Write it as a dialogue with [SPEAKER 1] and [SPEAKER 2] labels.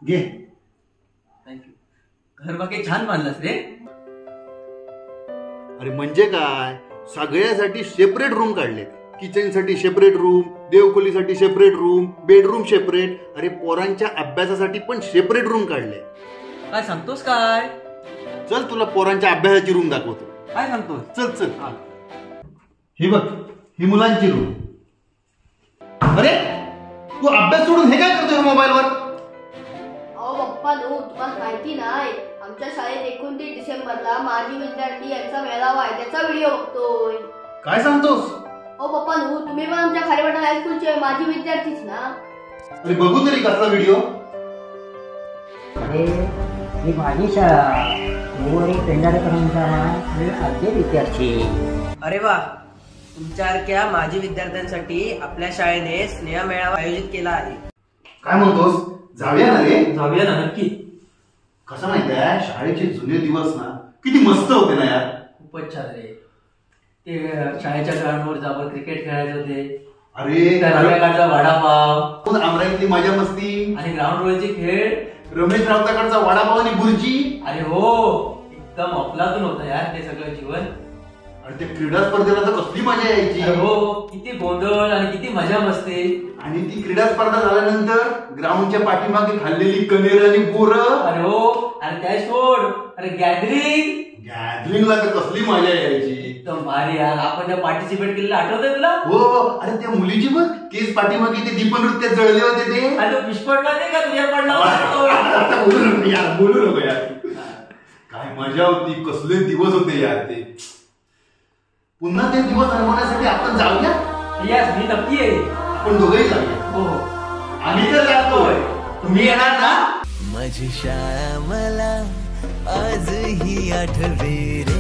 [SPEAKER 1] घे.
[SPEAKER 2] थँक्यू. घर बाकी छान बांधलास रे.
[SPEAKER 1] अरे म्हणजे काय, सगळ्यासाठी सेपरेट रूम काढले. किचन साठी सेपरेट रूम, देवखोलीसाठी सेपरेट रूम, बेडरूम सेपरेट. अरे पोरांच्या अभ्यासासाठी पण सेपरेट रूम काढले.
[SPEAKER 2] काय सांगतोस काय?
[SPEAKER 1] चल तुला पोरांच्या अभ्यासाची रूम दाखवतो.
[SPEAKER 2] काय सांगतोस?
[SPEAKER 1] चल चल. ही बघ, ही मुलांची रूम. अरे तू अभ्यास सोडून हे काय करतोय मोबाईलवर?
[SPEAKER 3] अहो पप्पा नो, तुम्हाला माहिती नाही, आमच्या शाळेत 29 डिसेंबरला माजी विद्यार्थी यांचा मेळावा आहे, त्याचा व्हिडिओ बघतोय.
[SPEAKER 1] काय सांगतोस?
[SPEAKER 3] अहो पप्पा नो, तुम्ही पण आमच्या खारेवाडा हायस्कूलचे माजी विद्यार्थीच ना?
[SPEAKER 1] अरे बघू तरी कसला व्हिडिओ.
[SPEAKER 4] अरे ही माझी शाळा, मी पेंढारेकरांचा मी अर्धे विद्यार्थी.
[SPEAKER 2] अरे वा, तुमच्यासारख्या माजी विद्यार्थ्यांसाठी आपल्या शाळेने स्नेह मेळावा आयोजित केला आहे.
[SPEAKER 1] काय म्हणतोस? जाऊया ना रे.
[SPEAKER 2] जाऊया ना, नक्की.
[SPEAKER 1] कसं माहितीये, शाळेचे जुने दिवस ना किती मस्त होते ना यार.
[SPEAKER 2] खूपच छान रे. ते शाळेच्या ग्राउंडवर जाऊन क्रिकेट खेळायचे होते.
[SPEAKER 1] अरे
[SPEAKER 2] रव्याकडचा वडापाव,
[SPEAKER 1] आमराईतली मजा मस्ती
[SPEAKER 2] आणि ग्राउंडवरचे खेळ,
[SPEAKER 1] रमेश राऊताकडचा वडापाव आणि बुर्जी.
[SPEAKER 2] अरे हो, एकदम अफलातून होतं यार ते सगळं जीवन.
[SPEAKER 1] आणि ते क्रीडा स्पर्धेला तर कसली मजा यायची.
[SPEAKER 2] हो, किती गोंधळ आणि किती मजा मस्ती.
[SPEAKER 1] आणि ती क्रीडा स्पर्धा झाल्यानंतर ग्राउंडच्या पाठीमागे खाल्लेली कनेर आणि बोरं.
[SPEAKER 2] अरे हो, अरे त्या सोड, अरे
[SPEAKER 1] गॅदरिंगला तर कसली मजा यायची.
[SPEAKER 2] एकदम भारी यार. आपण त्या पार्टिसिपेट केलेलं आठवतंय तुला?
[SPEAKER 1] हो. अरे त्या मुलीची बघ केस पाठीमागे ते दीपनृत्यात जळले होते ते.
[SPEAKER 2] अरे विस्फोट नाही का तुझ्या पडला?
[SPEAKER 1] बोलू नको यार, बोलू नको यार. काय मजा होती, कसले दिवस होते यार ते. पुन्हा ते दिवस अनुभवण्यासाठी आपण जाऊया.
[SPEAKER 2] यस, मी नक्की आहे.
[SPEAKER 1] आपण दोघेही जाऊया.
[SPEAKER 2] हो,
[SPEAKER 1] आम्ही तर जातोय.
[SPEAKER 2] तुम्ही येणार ना?
[SPEAKER 5] माझी शाळा मला आजही आठवे रे.